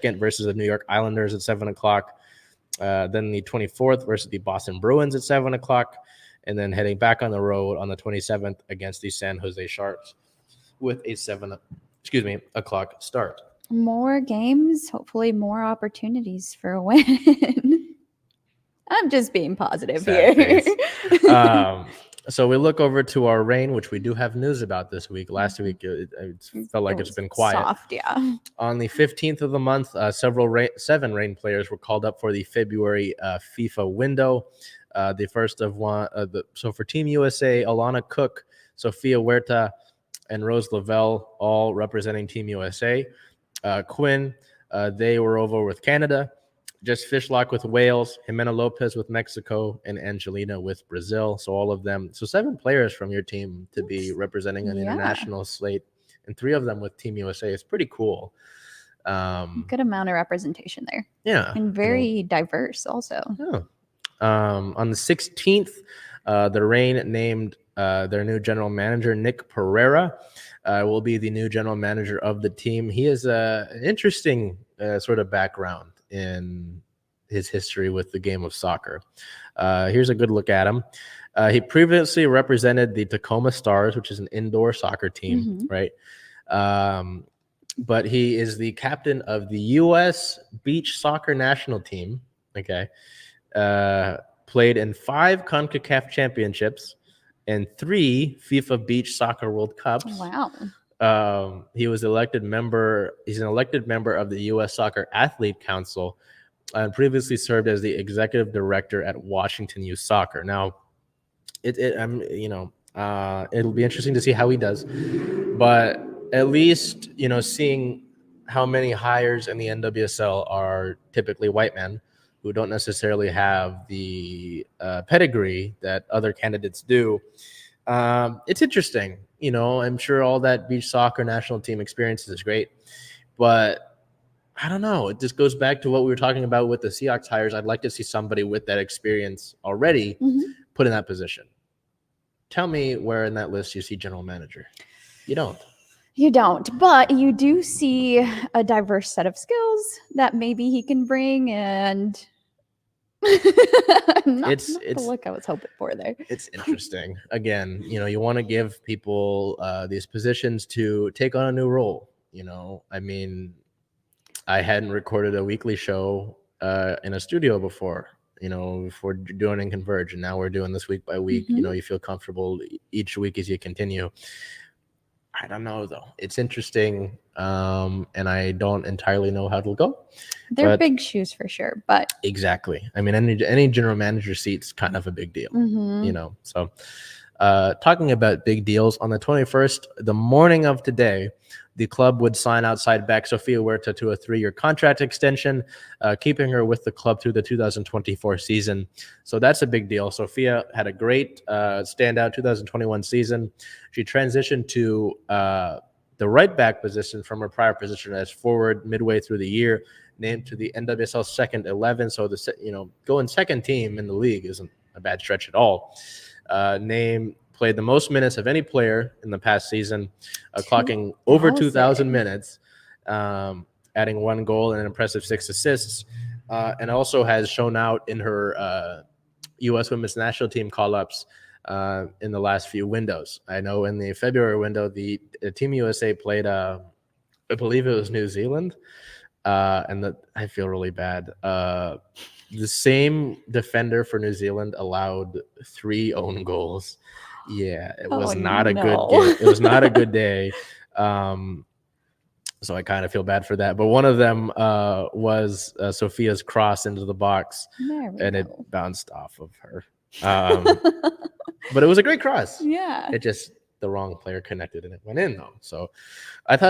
versus the New York Islanders at 7 o'clock. Then the 24th versus the Boston Bruins at 7 o'clock. And then heading back on the road on the 27th against the San Jose Sharks with a 7 o'clock start. More games, hopefully more opportunities for a win. I'm just being positive here. So we look over to our rain, which we do have news about this week. Last week, it felt like it's been quiet. Soft, yeah. On the 15th of the month, seven rain players were called up for the February FIFA window. The first of one, so for Team USA, Alana Cook, Sofia Huerta, and Rose Lavelle, all representing Team USA. Quinn, they were over with Canada. Just Fishlock with Wales, Jimena Lopez with Mexico, and Angelina with Brazil. So all of them. So 7 players from your team to be representing an international slate, and 3 of them with Team USA. It's pretty cool. Good amount of representation there. Yeah. And very diverse also. Yeah. On the 16th, the Reign named their new general manager, Nick Perera, will be the new general manager of the team. He has an interesting sort of background in his history with the game of soccer. Here's a good look at him. He previously represented the Tacoma Stars, which is an indoor soccer team, right? But he is the captain of the U.S. beach soccer national team. Okay. Played in 5 CONCACAF championships and 3 FIFA Beach Soccer World Cups. Wow. He was elected member. He's an elected member of the U.S. Soccer Athlete Council, and previously served as the executive director at Washington Youth Soccer. Now, it'll be interesting to see how he does, but at least seeing how many hires in the NWSL are typically white men who don't necessarily have the pedigree that other candidates do. It's interesting. I'm sure all that beach soccer national team experience is great, but I don't know. It just goes back to what we were talking about with the Seahawks hires. I'd like to see somebody with that experience already put in that position. Tell me where in that list you see general manager. You don't. You don't, but you do see a diverse set of skills that maybe he can bring, and not the look I was hoping for there. It's interesting. Again, you want to give people these positions to take on a new role. I mean, I hadn't recorded a weekly show in a studio before, before doing Converge, and now we're doing this week by week. You feel comfortable each week as you continue. I don't know, though. It's interesting, and I don't entirely know how it'll go. They're big shoes for sure, but exactly. I mean, any general manager seat's kind of a big deal, So, talking about big deals, on the 21st, the morning of today, the club would sign outside back Sofia Huerta to a 3-year contract extension, keeping her with the club through the 2024 season. So that's a big deal. Sofia had a great standout 2021 season. She transitioned to the right back position from her prior position as forward midway through the year, named to the NWSL second 11. So going second team in the league isn't a bad stretch at all. Played the most minutes of any player in the past season, clocking over 2,000 minutes, adding 1 goal and an impressive 6 assists, and also has shown out in her U.S. women's national team call-ups in the last few windows. I know in the February window, the Team USA played, I believe it was New Zealand, and I feel really bad. The same defender for New Zealand allowed 3 own goals. Yeah, it was not a good game. It was not a good day. So I kind of feel bad for that. But one of them was Sofia's cross into the box, and it bounced off of her. But it was a great cross. Yeah. It just, the wrong player connected, and it went in, though. So I thought